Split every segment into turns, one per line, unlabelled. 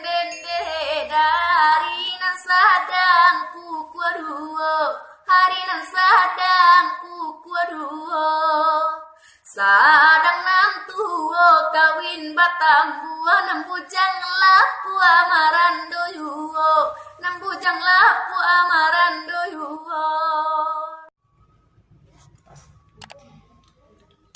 dende dari nan sadang kuku duo, hari nan sadang kuku duo. Sadang nan tuo kawin batambua, nam bujang lapu amarando yuo, nam bujang lapu amarando yuo.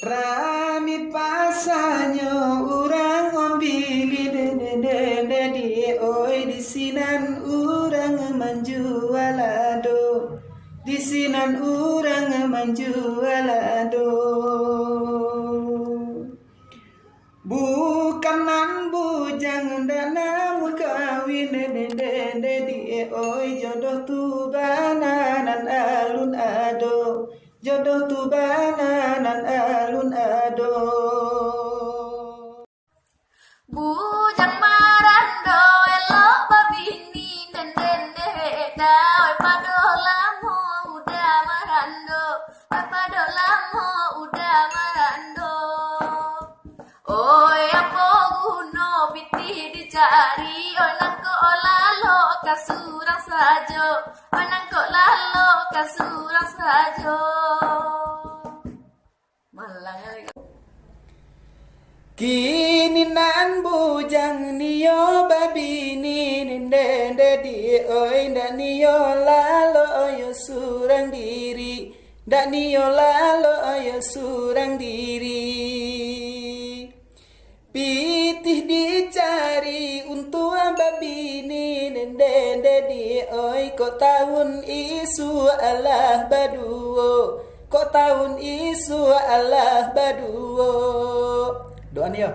Rami pasanyo urang ngombili dende di oi di sinan urang manjualado, di sinan urang manjualado. Bukan nan bujang dana kawin dende di oi jodoh tu bananan alun ado, jodoh tu bananan alun ado.
Bujang marando elok babini dende dawai padolamo udah marando, padolamo udah marando. Oi apa guno biti dicari, oi nangko lalo kasurang sajo, oi nangko lalo kasurang sajo. Malang
Kini nan bujang niyo babini dende di oi ndak niyo lalo yo surang diri, ndak niyo lalo yo surang diri. Pitih dicari untuk babini dende di oi kok tahun isu Allah baduo, kok tahun isu Allah baduo. Doa nih ya.